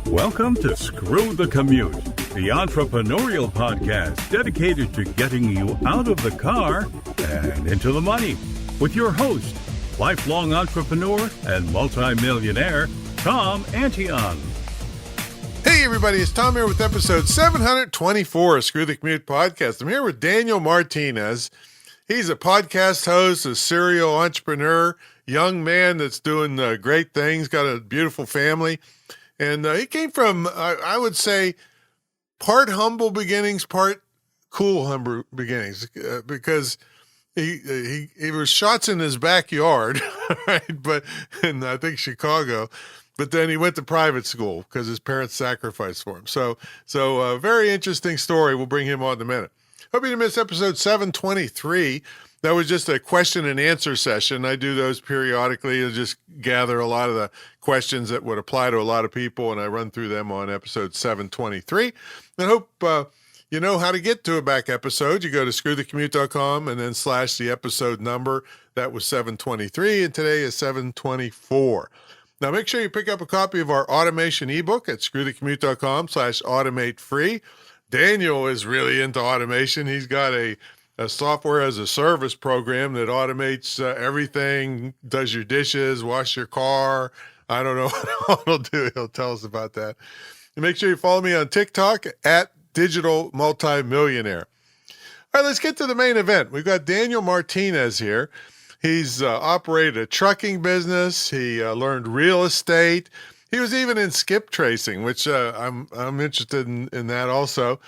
Welcome to Screw the Commute, the entrepreneurial podcast dedicated to getting you out of the car and into the money. With your host, lifelong entrepreneur and multimillionaire, Tom Antion. Hey everybody, it's Tom here with episode 724 of Screw the Commute podcast. I'm here with Daniel Martinez. He's a podcast host, a serial entrepreneur, young man that's doing great things, got a beautiful family. And he came from, I would say, part humble beginnings, part cool humble beginnings, because he was shots in his backyard, right? But in I think Chicago, but then he went to private school because his parents sacrificed for him. So very interesting story. We'll bring him on in a minute. Hope you didn't miss episode 723. That was just a question and answer session. I do those periodically and just gather a lot of the questions that would apply to a lot of people, and I run through them on episode 723. I hope you know how to get to a back episode. You go to screwthecommute.com and then / the episode number. That was 723, and today is 724. Now, make sure you pick up a copy of our automation ebook at screwthecommute.com /automate free. Daniel is really into automation. He's got a software as a service program that automates everything, does your dishes, wash your car. I don't know what he'll do. He'll tell us about that. And make sure you follow me on TikTok at Digital Multimillionaire. All right, let's get to the main event. We've got Daniel Martinez here. He's operated a trucking business. He learned real estate. He was even in Skiptracing, which I'm interested in that also.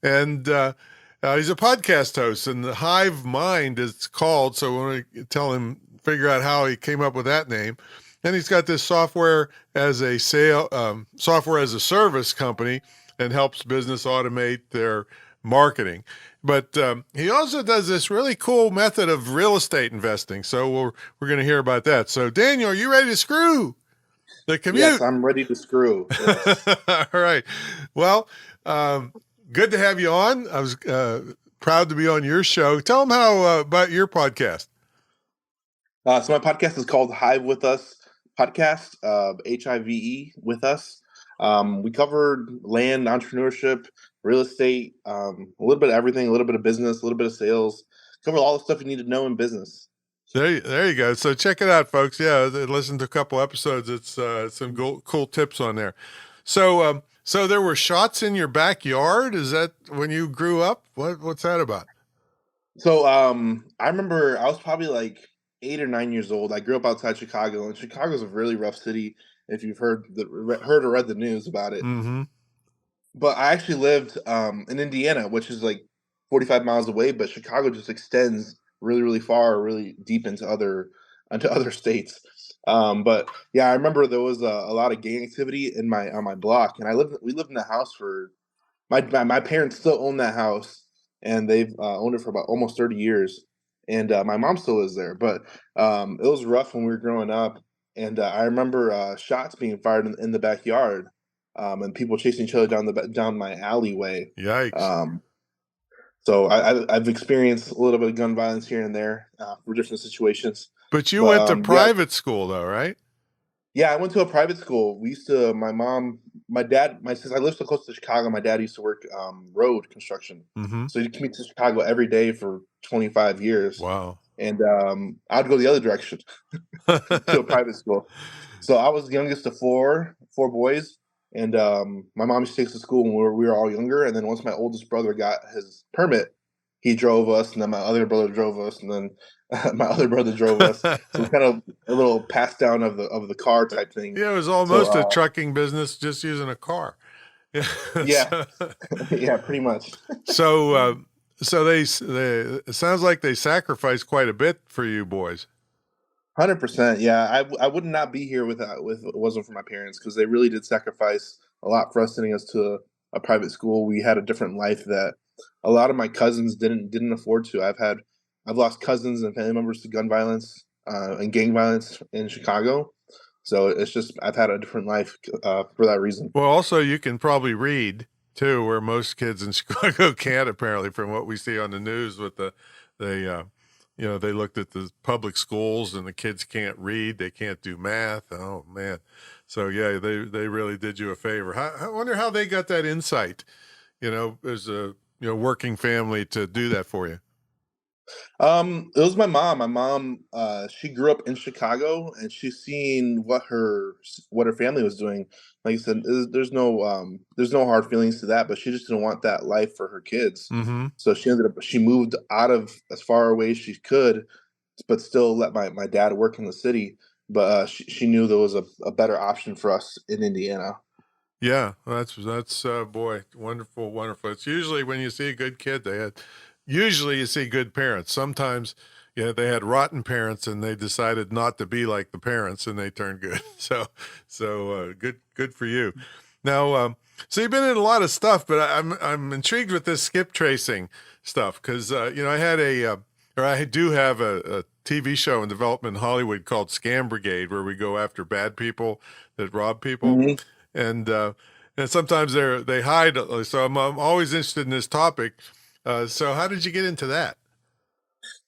And he's a podcast host, and the Hive Mind is called. So when we tell him, figure out how he came up with that name. And he's got this software as a service company and helps business automate their marketing. But he also does this really cool method of real estate investing. So we're going to hear about that. So Daniel, are you ready to screw the commute? Yes, I'm ready to screw. Yes. All right. Well, good to have you on. I was proud to be on your show. Tell them how about your podcast. So my podcast is called Hive with Us podcast, HIVE with us. We covered land, entrepreneurship, real estate, a little bit of everything, a little bit of business, a little bit of sales. Cover all the stuff you need to know in business. There you go. So check it out, folks. Yeah, listen to a couple episodes. It's some cool tips on there. So there were shots in your backyard. Is that when you grew up? What's that about? So I remember I was probably like 8 or 9 years old. I grew up outside Chicago, and Chicago's a really rough city if you've heard or read the news about it. Mm-hmm. But I actually lived in Indiana, which is like 45 miles away, but Chicago just extends really, really far, really deep into other states. But yeah, I remember there was a lot of gang activity on my block, and we lived in the house for my parents still own that house, and they've owned it for about almost 30 years. And my mom still lives there, but it was rough when we were growing up. And I remember shots being fired in the backyard, and people chasing each other down my alleyway. Yikes! So I've experienced a little bit of gun violence here and there for different situations. But you went to private school, though, right? Yeah, I went to a private school. We used to. Since I lived so close to Chicago, my dad used to work road construction. Mm-hmm. So he'd commute to Chicago every day for 25 years. Wow. And I'd go the other direction to a private school. So I was the youngest of four boys. And my mom used to take us to school when we were all younger. And then once my oldest brother got his permit, he drove us. And then my other brother drove us. And then my other brother drove us. So it's kind of a little pass down of the car type thing. Yeah, it was almost a trucking business just using a car. Yeah. Yeah, pretty much. So they it sounds like they sacrificed quite a bit for you boys. 100%. Yeah, I would not be here if it wasn't for my parents, because they really did sacrifice a lot for us, sending us to a private school. We had a different life that a lot of my cousins didn't afford to. I've lost cousins and family members to gun violence and gang violence in Chicago. So it's just I've had a different life for that reason. Well, also you can probably read too, where most kids in Chicago can't, apparently, from what we see on the news with the they looked at the public schools and the kids can't read, they can't do math. Oh man. So yeah, they really did you a favor. I wonder how they got that insight, as a, working family to do that for you. It was my mom. My mom, she grew up in Chicago, and she's seen what her family was doing. Like I said, there's no hard feelings to that, but she just didn't want that life for her kids. Mm-hmm. So she moved out of as far away as she could, but still let my dad work in the city. But she knew there was a better option for us in Indiana. Yeah, that's boy, wonderful, wonderful. It's usually when you see a good kid, usually you see good parents. Sometimes, they had rotten parents and they decided not to be like the parents and they turned good. So good for you. Now, so you've been in a lot of stuff, but I'm intrigued with this skip tracing stuff because I do have a TV show in development in Hollywood called Scam Brigade, where we go after bad people that rob people. Mm-hmm. And sometimes they hide. So I'm always interested in this topic. So how did you get into that?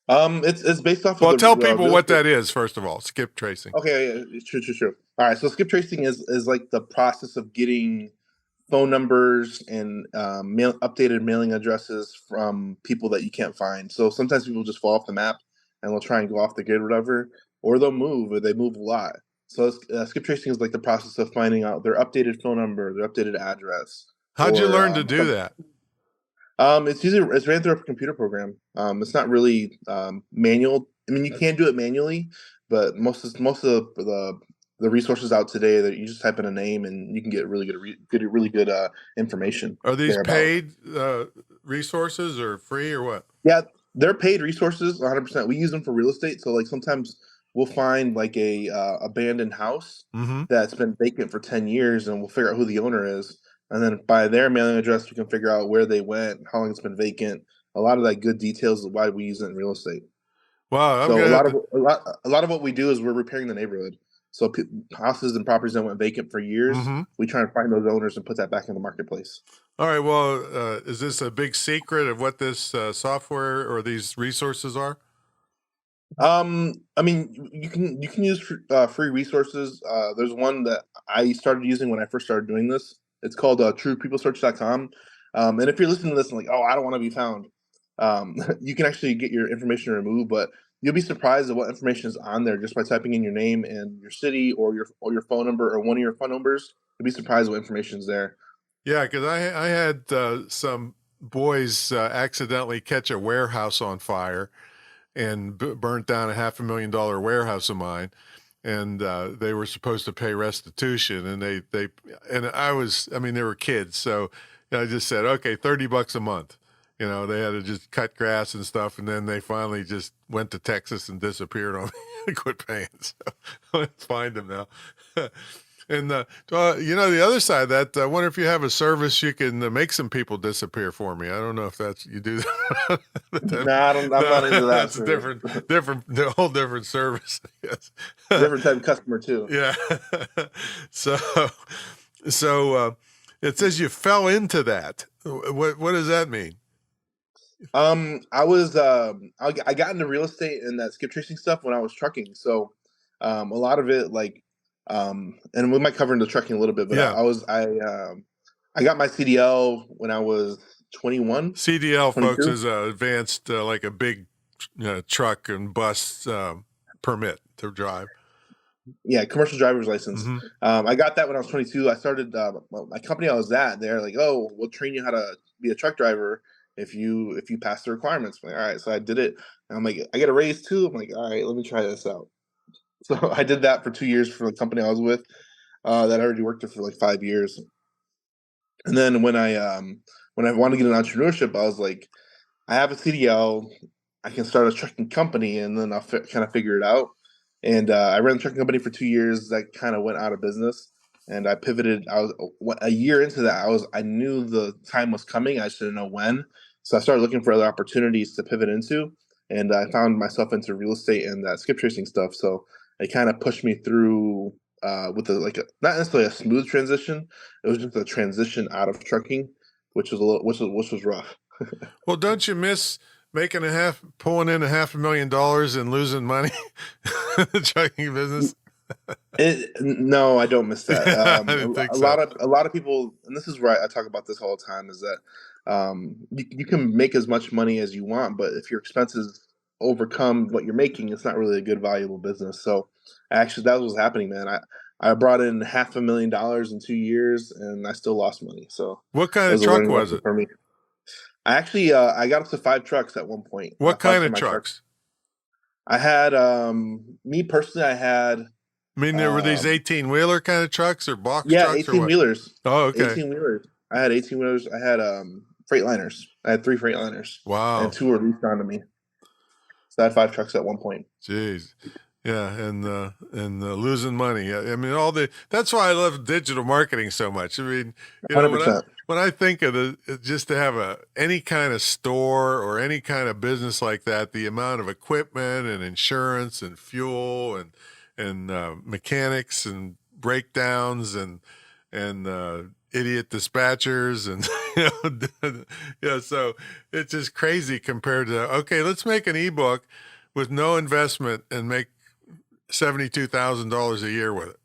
It's based off Well, of tell the people what that is, first of all, skip tracing. Okay, yeah, true. All right, so skip tracing is like the process of getting phone numbers and updated mailing addresses from people that you can't find. So sometimes people just fall off the map and they'll try and go off the grid or whatever, or they'll move, or they move a lot. So skip tracing is like the process of finding out their updated phone number, their updated address. How'd you learn to do that? It's ran through a computer program. It's not really manual. I mean, you can do it manually, but most of the resources out today that you just type in a name and you can get really good information. Are these paid resources or free or what? Yeah, they're paid resources, 100%. We use them for real estate. So like sometimes we'll find like a abandoned house that's been vacant for 10 years, and we'll figure out who the owner is. And then by their mailing address, we can figure out where they went, how long it's been vacant. A lot of that good details is why we use it in real estate. Wow. So a lot of what we do is we're repairing the neighborhood. So houses and properties that went vacant for years, we try to find those owners and put that back in the marketplace. All right. Well, is this a big secret of what this software or these resources are? I mean, you can use free resources. There's one that I started using when I first started doing this. It's called truepeoplesearch.com. And if you're listening to this and like, oh, I don't want to be found, you can actually get your information removed, but you'll be surprised at what information is on there just by typing in your name and your city or your phone number or one of your phone numbers. You'll be surprised what information is there. Yeah, because I had some boys accidentally catch a warehouse on fire and burnt down a $500,000 warehouse of mine. And they were supposed to pay restitution, and they were kids, so I just said, okay, $30 a month. They had to just cut grass and stuff, and then they finally just went to Texas and disappeared on me and quit paying. So let's find them now. And the other side of that, I wonder if you have a service you can make some people disappear for me. I don't know if you do that. I'm not into that. That's a whole different service. Yes. Different type of customer too. Yeah. So it says you fell into that. What does that mean? I got into real estate and that skip tracing stuff when I was trucking. So a lot of it and we might cover into trucking a little bit, but yeah. I got my CDL when I was 21. CDL, 22. Folks, is advanced like a big truck and bus permit to drive. Yeah, commercial driver's license. I got that when I was 22. I started my company I was at. They're like, "Oh, we'll train you how to be a truck driver if you pass the requirements." I'm like, all right, so I did it. And I'm like, I get a raise too. I'm like, all right, let me try this out. So I did that for 2 years for the company I was with. That I already worked there for like 5 years. And then when I wanted to get an entrepreneurship, I was like, I have a CDL, I can start a trucking company, and then I'll kind of figure it out. And I ran the trucking company for 2 years. That kind of went out of business, and I pivoted. I was a year into that. I knew the time was coming. I just didn't know when. So I started looking for other opportunities to pivot into, and I found myself into real estate and that skip tracing stuff. So it kind of pushed me through with not necessarily a smooth transition. It was just a transition out of trucking, which was rough. Well, don't you miss pulling in $500,000 and losing money, the trucking business? No, I don't miss that. I didn't think so. A lot of people, and this is where I talk about this all the time, is that you can make as much money as you want, but if your expenses overcome what you're making, it's not really a good valuable business. So actually, that was happening, man. I brought in $500,000 in 2 years, and I still lost money. So What it kind of was a truck learning was lesson it? for me. I actually I got up to 5 trucks at one point. What Five kind of semi trucks. trucks? I had me personally, I had I mean, there were these um, 18-wheeler kind of trucks or box yeah, trucks or 18 what? wheelers. Oh, okay. 18 wheelers. I had 18 wheelers. I had Freightliners. I had 3 Freightliners, and Wow. 2 were leased onto me. So I had 5 trucks at one point. Jeez. Yeah, and losing money. I mean, that's why I love digital marketing so much. I mean, when 100%. I think of just to have any kind of store or any kind of business like that, the amount of equipment and insurance and fuel and mechanics and breakdowns and idiot dispatchers and so it's just crazy compared to, okay, let's make an ebook with no investment and make $72,000 a year with it.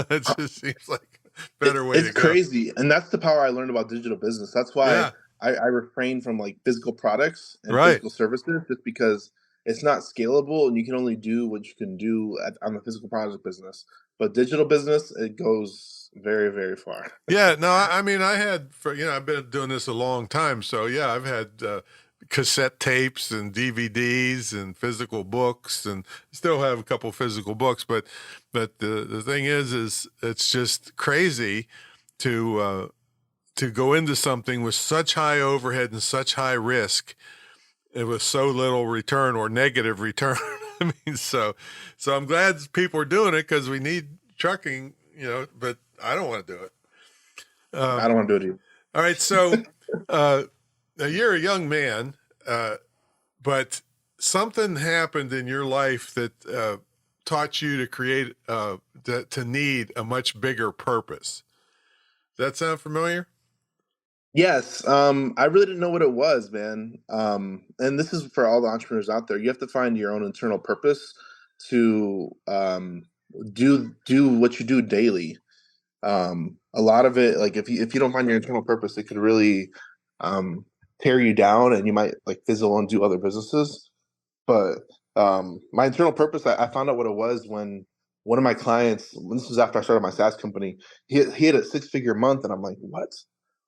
It just seems like a better way It's to go. crazy, and that's the power I learned about digital business. That's why Yeah, I refrain from like physical products and right. physical services, just because it's not scalable, and you can only do what you can do on the physical product business. But digital business, it goes very, very far. Yeah, no, I mean, I've been doing this a long time. So yeah, I've had cassette tapes and DVDs and physical books, and still have a couple physical books. But the thing is it's just crazy to go into something with such high overhead and such high risk, and with so little return or negative return. I mean, so I'm glad people are doing it because we need trucking, but I don't want to do it. I don't want to do it either. All right. So now you're a young man, but something happened in your life that taught you to create, to need a much bigger purpose. Does that sound familiar? Yes, I really didn't know what it was, man. And this is for all the entrepreneurs out there. You have to find your own internal purpose to do what you do daily. A lot of it, like if you don't find your internal purpose, it could really tear you down, and you might like fizzle and do other businesses. But my internal purpose, I found out what it was when one of my clients, this was after I started my SaaS company, he had a 6-figure month, and I'm like, what?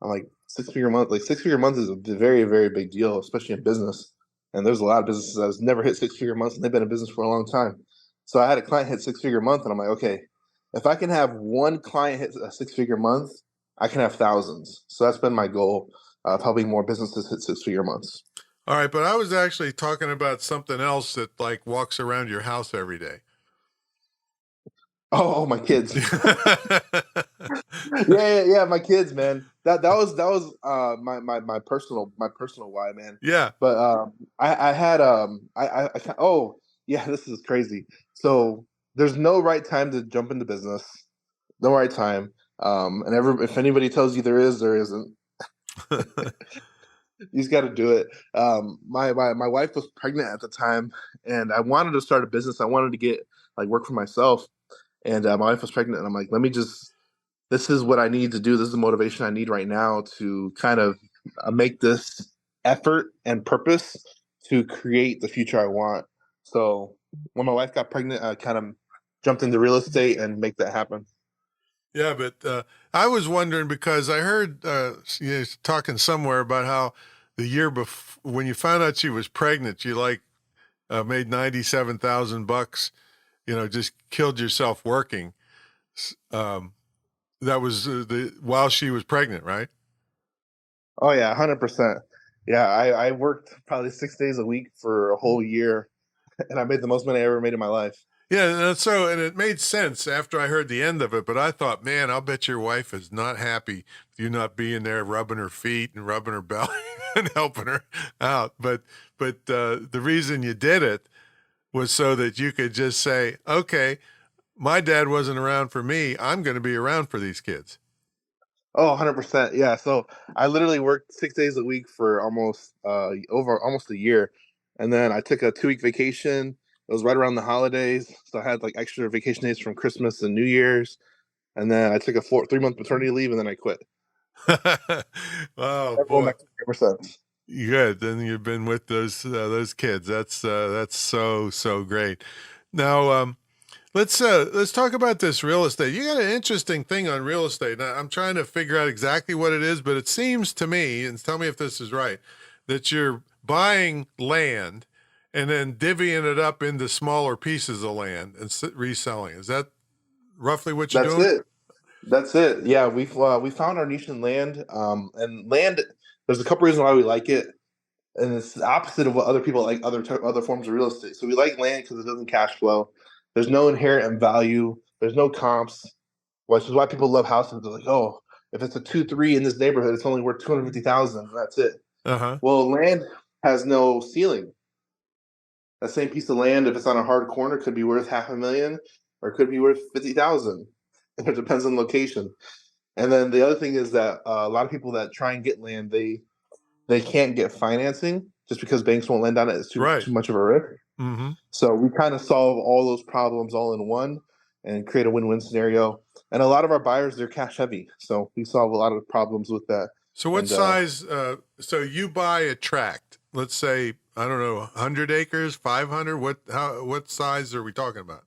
I'm like, 6-figure month, like 6-figure month is a very, very big deal, especially in business. And there's a lot of businesses that has never hit 6-figure months, and they've been in business for a long time. So I had a client hit 6-figure month, and I'm like, okay, if I can have one client hit a 6-figure month, I can have thousands. So that's been my goal of helping more businesses hit 6-figure months. All right. But I was actually talking about something else that like walks around your house every day. Oh, my kids. yeah, my kids, man. That was my personal why, man. Yeah. But I had oh yeah, this is crazy. So there's no right time to jump into business. No right time. And if anybody tells you there is, there isn't. You just got to do it. My wife was pregnant at the time, and I wanted to start a business. I wanted to get like work for myself, and my wife was pregnant, and I'm like, this is what I need to do. This is the motivation I need right now to kind of make this effort and purpose to create the future I want. So when my wife got pregnant, I kind of jumped into real estate and make that happen. Yeah, but I was wondering because I heard talking somewhere about how the year before, when you found out she was pregnant, you made $97,000. Just killed yourself working. That was while she was pregnant, right? Oh yeah, 100%. Yeah, I worked probably 6 days a week for a whole year, and I made the most money I ever made in my life. Yeah, and it made sense after I heard the end of it, but I thought, man, I'll bet your wife is not happy with you not being there, rubbing her feet and rubbing her belly and helping her out. But the reason you did it was so that you could just say, okay, my dad wasn't around for me. I'm going to be around for these kids. Oh, 100%. Yeah. So I literally worked 6 days a week for almost a year. And then I took a 2 week vacation. It was right around the holidays. So I had like extra vacation days from Christmas and New Year's. And then I took a 3 month maternity leave and then I quit. Oh Never going boy. back to ever since. Good. Then you've been with those kids. That's so great. Now, let's talk about this real estate. You got an interesting thing on real estate. Now, I'm trying to figure out exactly what it is, but it seems to me, and tell me if this is right, that you're buying land and then divvying it up into smaller pieces of land and reselling. Is that roughly what you're That's doing? it. That's it. Yeah, we found our niche in land. And land. There's a couple reasons why we like it, and it's the opposite of what other people like other forms of real estate. So we like land because it doesn't cash flow. There's no inherent value. There's no comps, which is why people love houses. They're like, oh, if it's a 2-3 in this neighborhood, it's only worth 250,000. That's it. Uh-huh. Well, land has no ceiling. That same piece of land, if it's on a hard corner, could be worth 500,000 or it could be worth 50,000. It depends on location. And then the other thing is that a lot of people that try and get land, they can't get financing just because banks won't lend on it. It's Right. too much of a risk. Mm-hmm. So we kind of solve all those problems all in one and create a win-win scenario. And a lot of our buyers, they're cash heavy, so we solve a lot of problems with that. So what And, size, so you buy a tract, let's say, I don't know, 100 acres, 500, what size are we talking about?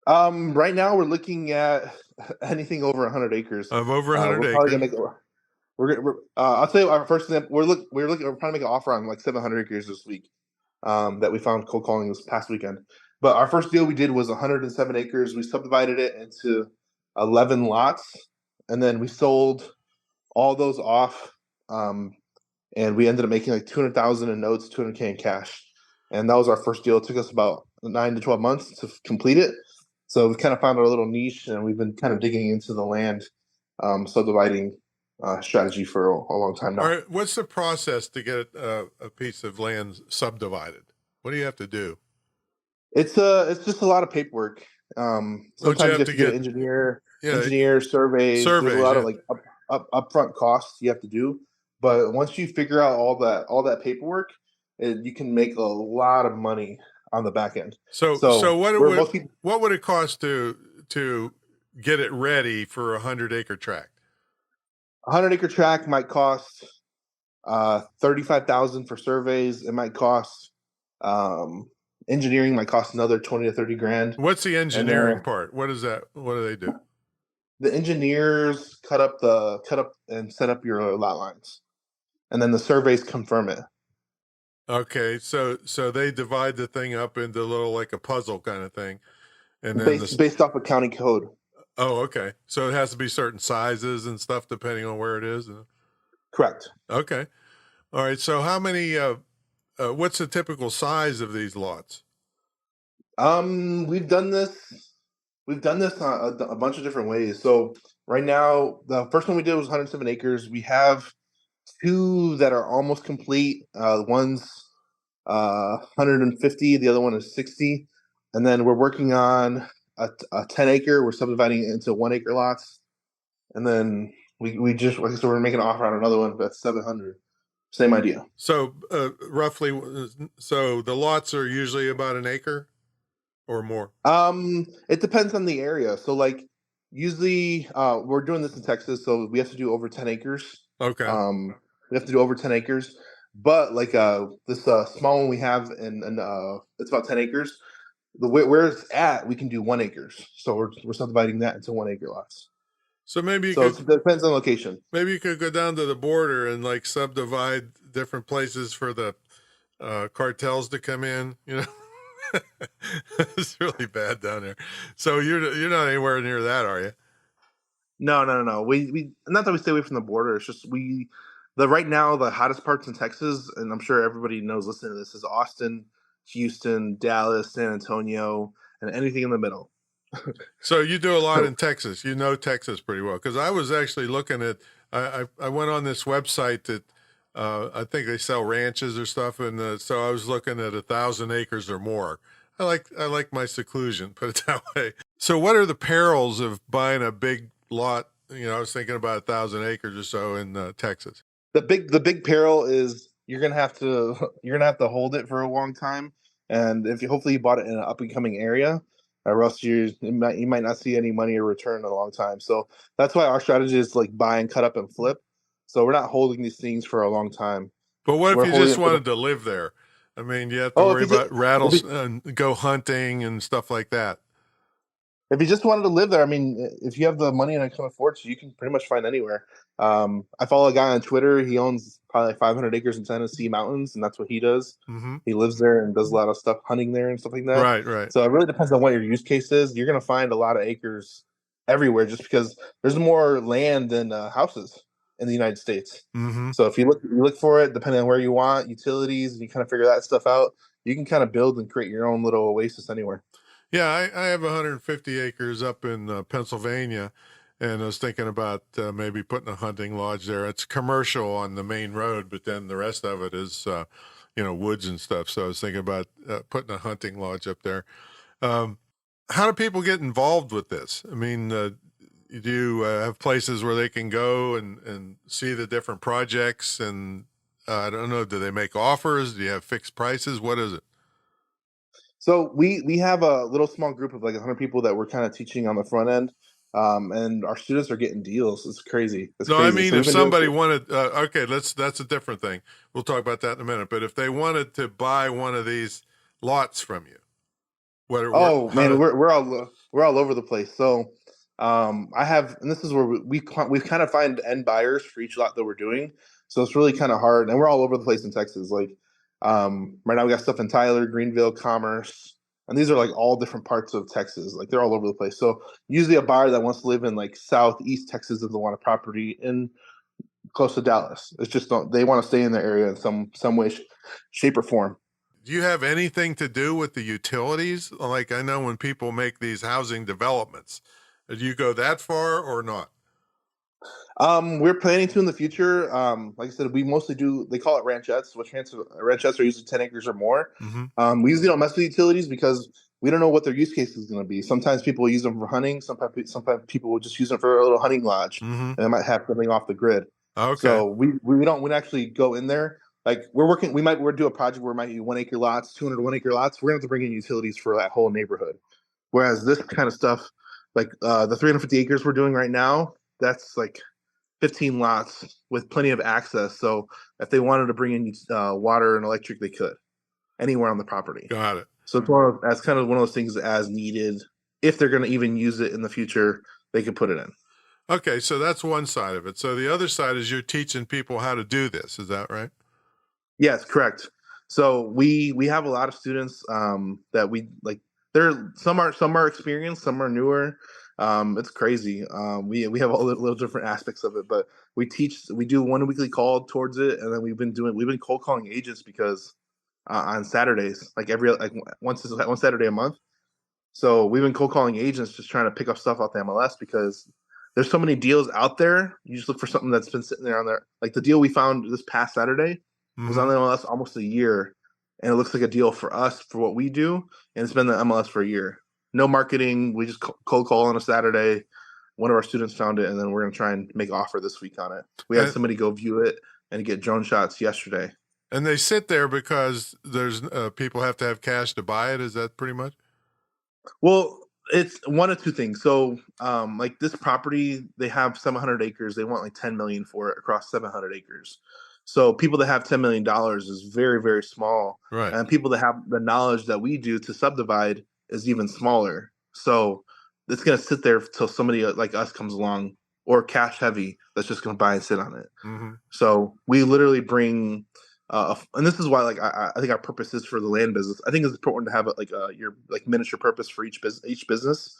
Right now we're looking at anything over 100 acres. Of over 100 We're acres. probably gonna make. I'll tell you our first example. We're trying to make an offer on like 700 acres this week. That we found cold calling this past weekend. But our first deal we did was 107 acres. We subdivided it into 11 lots, and then we sold all those off. And we ended up making like 200,000 in notes, 200K in cash. And that was our first deal. It took us about 9 to 12 months to complete it. So we kind of found our little niche, and we've been kind of digging into the land subdividing strategy for a long time now. All right, what's the process to get a piece of land subdivided? What do you have to do? It's just a lot of paperwork. Sometimes you have to get an engineer, surveys. There's a lot of like upfront costs you have to do. But once you figure out all that paperwork, you can make a lot of money on the back end. So what would it cost to get it ready for a 100-acre tract? A 100-acre tract might cost $35,000 for surveys. It might cost engineering might cost another 20 to 30 grand. What's the engineering part? What is that? What do they do? The engineers cut up and set up your lot lines, and then the surveys confirm it. Okay, so they divide the thing up into little like a puzzle kind of thing, and then based off of county code. Oh, okay. So it has to be certain sizes and stuff depending on where it is. Correct. Okay. All right. So how many? What's the typical size of these lots? We've done this a bunch of different ways. So right now, the first one we did was 107 acres. We have 2 that are almost complete. One's 150, the other one is 60, and then we're working on a 10-acre. We're subdividing it into 1-acre lots, and then we just like I said, we're making an offer on another one that's 700. Same idea. So roughly, so the lots are usually about an acre or more. It depends on the area. So like usually we're doing this in Texas, so we have to do over 10 acres. Okay. We have to do over 10 acres. But like this small one we have in it's about 10 acres. Where it's at, we can do 1 acres. So we're subdividing that into 1-acre lots. So maybe it depends on location. Maybe you could go down to the border and like subdivide different places for the cartels to come in. You know, it's really bad down there. So you're not anywhere near that, are you? No. We not that we stay away from the border. It's just right now the hottest parts in Texas, and I'm sure everybody knows listening to this, is Austin, Houston, Dallas, San Antonio, and anything in the middle. So you do a lot in Texas. You know Texas pretty well, because I was actually looking at. I went on this website that I think they sell ranches or stuff, and so I was looking at 1,000 acres or more. I like my seclusion, put it that way. So what are the perils of buying a big lot I was thinking about 1,000 acres or so in Texas. The big peril is you're gonna have to you're gonna have to hold it for a long time, and if you hopefully you bought it in an up and coming area, or else you might not see any money or return in a long time. So that's why our strategy is like buy and cut up and flip. So we're not holding these things for a long time. But what if We're you holding just it for the wanted to live there? I mean, you have to oh worry about if rattles you and go hunting and stuff like that. if you just wanted to live there, I mean, if you have the money and I can afford to, you can pretty much find anywhere. I follow a guy on Twitter. He owns probably like 500 acres in Tennessee mountains, and that's what he does. Mm-hmm. He lives there and does a lot of stuff hunting there and stuff like that. Right, right. So it really depends on what your use case is. You're going to find a lot of acres everywhere just because there's more land than houses in the United States. Mm-hmm. So if you look for it, depending on where you want utilities, and you kind of figure that stuff out, you can kind of build and create your own little oasis anywhere. Yeah, I have 150 acres up in Pennsylvania, and I was thinking about maybe putting a hunting lodge there. It's commercial on the main road, but then the rest of it is, woods and stuff. So I was thinking about putting a hunting lodge up there. Um, how do people get involved with this? I mean, do you have places where they can go and see the different projects? And I don't know, do they make offers? Do you have fixed prices? What is it? So we have a little small group of like 100 people that we're kind of teaching on the front end, and our students are getting deals. It's crazy. It's No, I crazy. mean, So we've if been doing somebody it. wanted, okay, that's a different thing. We'll talk about that in a minute. But if they wanted to buy one of these lots from you, Oh how man, to, we're all over the place. So I have, and this is where we kind of find end buyers for each lot that we're doing. So it's really kind of hard, and we're all over the place in Texas. Like right now, we got stuff in Tyler, Greenville, Commerce, and these are like all different parts of Texas. Like they're all over the place. So usually, a buyer that wants to live in like Southeast Texas doesn't want a property in close to Dallas. It's just don't they want to stay in their area in some way, shape, or form. do you have anything to do with the utilities? Like I know when people make these housing developments, do you go that far or not? We're planning to in the future. Like I said, we mostly do. They call it ranchettes, which ranchettes are usually 10 acres or more. Mm-hmm. We usually don't mess with utilities because we don't know what their use case is going to be. Sometimes people use them for hunting. Sometimes people will just use them for a little hunting lodge, Mm-hmm. and they might have something off the grid. Okay. So we don't actually go in there. Like we're working. We're do a project where it might be 1 acre lots, 200 1 acre lots. We're going to have to bring in utilities for that whole neighborhood. Whereas this kind of stuff, like the 350 acres we're doing right now, that's like 15 lots with plenty of access. So if they wanted to bring in water and electric, they could anywhere on the property. Got it. So that's kind of one of those things as needed. If they're going to even use it in the future, they could put it in. Okay. So that's one side of it. So the other side is you're teaching people how to do this. Is that right? Yes, correct. So we have a lot of students that we like. They're some are experienced, some are newer. It's crazy. We have all the little different aspects of it, but we do one weekly call towards it, and then we've been cold calling agents because on Saturdays, like one Saturday a month. So we've been cold calling agents, just trying to pick up stuff off the MLS because there's so many deals out there. You just look for something that's been sitting there on there. Like the deal we found this past Saturday was on Mm-hmm. the MLS almost a year, and it looks like a deal for us for what we do, and it's been the MLS for a year. No marketing. We just cold call on a Saturday. One of our students found it, and then we're gonna try and make offer this week on it. We had And, somebody go view it and get drone shots yesterday. and they sit there because there's people have to have cash to buy it. Is that pretty much? Well, it's one of two things. So, like this property, they have 700 acres. They want like 10 million for it across 700 acres. So, people that have $10 million is very, very small, Right. and people that have the knowledge that we do to subdivide is even smaller. So, it's gonna sit there till somebody like us comes along or cash heavy that's just gonna buy and sit on it. Mm-hmm. So, we literally bring and this is why like I think our purpose is for the land business. I think it's important to have like your like miniature purpose for each business.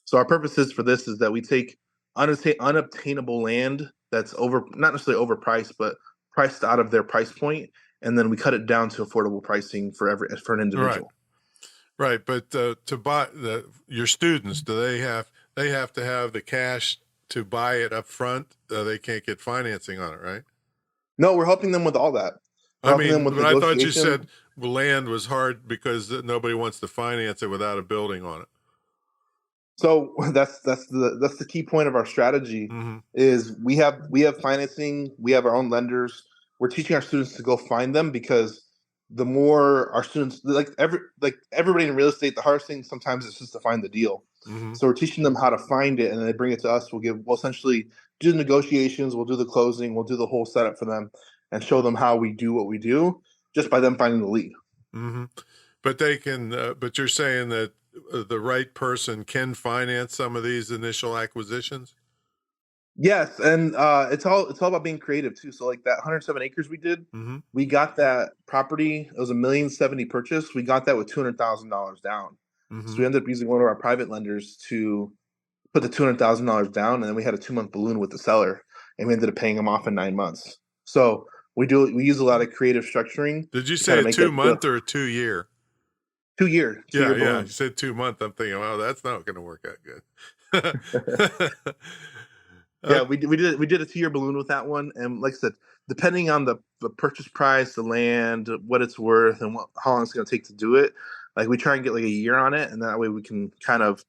So our purpose is for this is that we take unobtainable land that's not necessarily overpriced, but priced out of their price point, and then we cut it down to affordable pricing for an Right. individual. Right. But to buy your students, do they have to have the cash to buy it up front? They can't get financing on it, right? No, we're helping them with all that. We're I helping them mean, with but I thought you negotiation. said land was hard because nobody wants to finance it without a building on it. So that's the key point of our strategy Mm-hmm. is we have financing, we have our own lenders. We're teaching our students to go find them because the more our students like everybody in real estate, the hardest thing sometimes is just to find the deal. Mm-hmm. So we're teaching them how to find it, and then they bring it to us. We'll essentially do the negotiations, we'll do the closing, we'll do the whole setup for them, and show them how we do what we do just by them finding the lead. Mm-hmm. But they can. But you're saying that the right person can finance some of these initial acquisitions. Yes, and it's all about being creative too. So like that 107 acres we did, Mm-hmm. we got that property. It was $1,070,000 purchase. We got that with $200,000 down. So Mm-hmm. we ended up using one of our private lenders to put the $200,000 down, and then we had a 2-month balloon with the seller, and we ended up paying them off in 9 months. So we use a lot of creative structuring Did you to kind say of a make that deal. 2-month or a 2-year? 2 year, Yeah, 2 year yeah. You balloon. said 2 month. I'm thinking, well, that's not going to work out good. Yeah, Okay. we did a 2 year balloon with that one, and like I said, depending on the purchase price, the land, what it's worth, and how long it's going to take to do it, like we try and get like a year on it, and that way we can kind of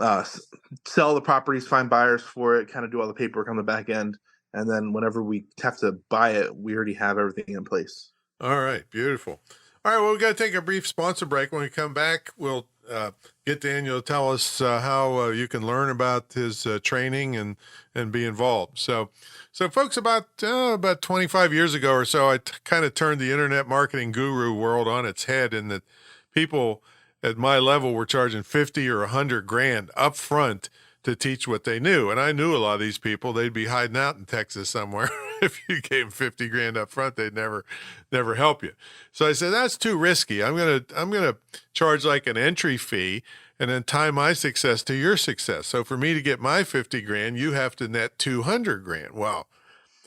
uh, s- sell the properties, find buyers for it, kind of do all the paperwork on the back end, and then whenever we have to buy it, we already have everything in place. All right, beautiful. All right, well, we got to take a brief sponsor break. When we come back, we'll get Daniel to tell us how you can learn about his training and be involved. So folks, about 25 years ago or so, I kind of turned the internet marketing guru world on its head, in that people at my level were charging 50 or 100 grand up front to teach what they knew. And I knew a lot of these people. They'd be hiding out in Texas somewhere. If you gave them 50 grand up front, they'd never help you. So I said, that's too risky. I'm gonna charge like an entry fee and then tie my success to your success. So for me to get my 50 grand, you have to net 200 grand. Well,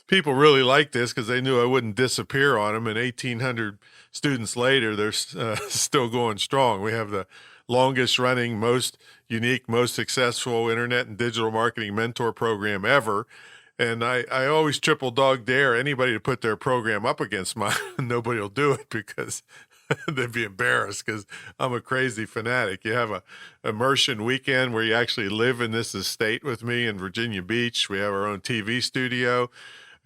people really liked this because they knew I wouldn't disappear on them. And 1,800 students later, they're still going strong. We have the longest running, most unique, most successful internet and digital marketing mentor program ever. And I always triple dog dare anybody to put their program up against mine. Nobody will do it because they'd be embarrassed, because I'm a crazy fanatic. You have a immersion weekend where you actually live in this estate with me in Virginia Beach. We have our own TV studio.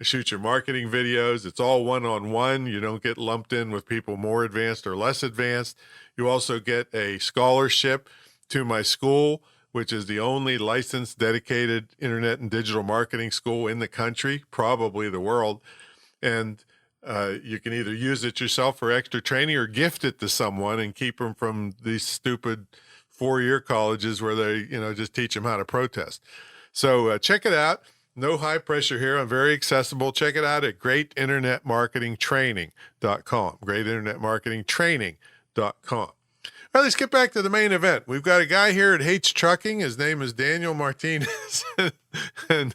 I shoot your marketing videos. It's all one-on-one. You don't get lumped in with people more advanced or less advanced. You also get a scholarship to my school, which is the only licensed, dedicated internet and digital marketing school in the country, probably the world. And you can either use it yourself for extra training or gift it to someone and keep them from these stupid 4-year colleges where they, just teach them how to protest. So check it out. No high pressure here. I'm very accessible. Check it out at greatinternetmarketingtraining.com. Greatinternetmarketingtraining.com. Well, let's get back to the main event. We've got a guy here that hates trucking. His name is Daniel Martinez, and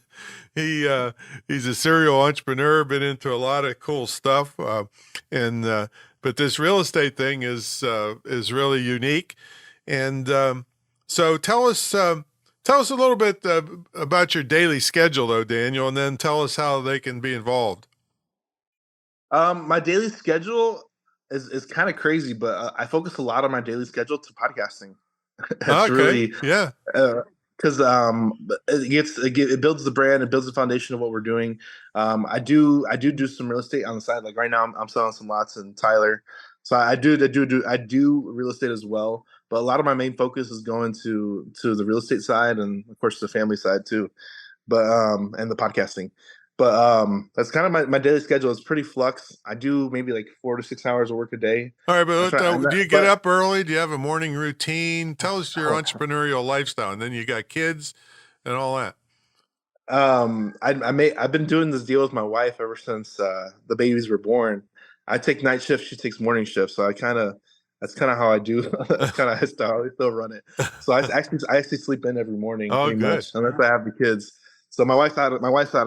he's a serial entrepreneur. Been into a lot of cool stuff, but this real estate thing is really unique. And so tell us a little bit about your daily schedule, though, Daniel, and then tell us how they can be involved. My daily schedule is kind of crazy, but I focus a lot on my daily schedule to podcasting. It's Okay. really Yeah. Because it builds the brand, it builds the foundation of what we're doing. I do some real estate on the side. Like right now, I'm selling some lots in Tyler, so I do real estate as well. But a lot of my main focus is going to the real estate side, and of course the family side too. But and the podcasting. But that's kind of my daily schedule. It's pretty flux. I do maybe like 4 to 6 hours of work a day. All right, but do you get But up early? Do you have a morning routine? Tell us your entrepreneurial lifestyle, and then you got kids and all that. I've been doing this deal with my wife ever since the babies were born. I take night shift, she takes morning shift, so that's kind of how I do. That's kind of how I still run it. So I actually sleep in every morning Oh, pretty good. much, unless I have the kids. So my wife's out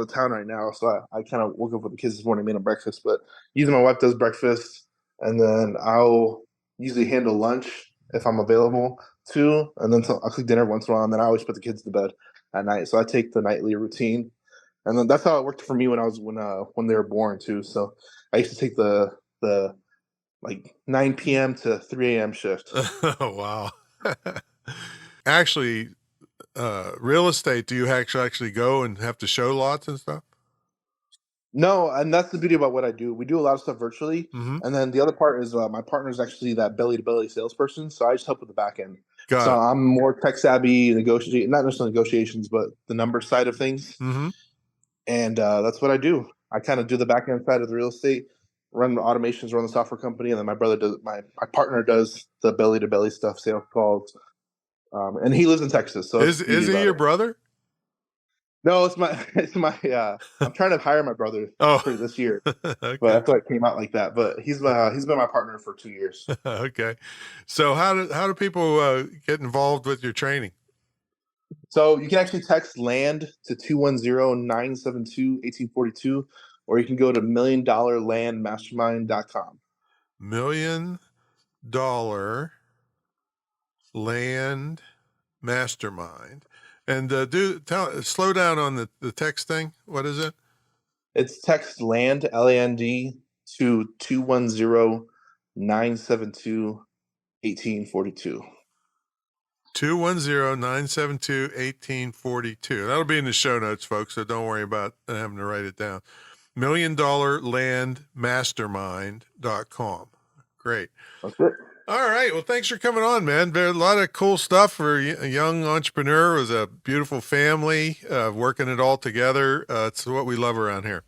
of town right now, so I kind of woke up with the kids this morning, made them breakfast. But usually my wife does breakfast, and then I'll usually handle lunch if I'm available too, and then I'll cook dinner once in a while, and then I always put the kids to bed at night. So I take the nightly routine, and then that's how it worked for me when they were born too. So I used to take the like 9 p.m. to 3 a.m. shift. Oh, wow. actually real estate, do you actually go and have to show lots and stuff? No, and that's the beauty about what I do. We do a lot of stuff virtually, Mm-hmm. and then the other part is my partner is actually that belly to belly salesperson, so I just help with the back end. Got So it. I'm more tech savvy, not necessarily negotiations, but the number side of things, Mm-hmm. and that's what I do. I kind of do the back end side of the real estate, run the automations, run the software company, and then my partner does the belly to belly stuff, sales calls, and he lives in Texas, so Is it's the beauty he about your it. brother? No, it's my I'm trying to hire my brother Oh, for this year. But okay. that's why it came out like that. But he's been my partner for 2 years. Okay. So how do people get involved with your training? So you can actually text LAND to 210-972-1842, or you can go to milliondollarlandmastermind.com. $1 Million Land Mastermind. And slow down on the text thing. What is it? It's text LAND LAND to 210-972-1842. 210-972-1842. That'll be in the show notes, folks, so don't worry about having to write it down. milliondollarlandmastermind.com. Great. That's it. All right. Well, thanks for coming on, man. There's a lot of cool stuff for a young entrepreneur. It was a beautiful family, working it all together. It's what we love around here.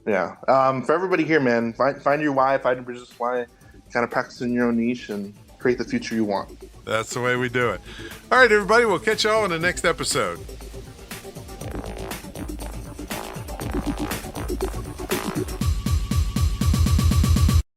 Yeah. For everybody here, man, find your why, find your business why, kind of practice in your own niche and create the future you want. That's the way we do it. All right, everybody. We'll catch y'all in the next episode.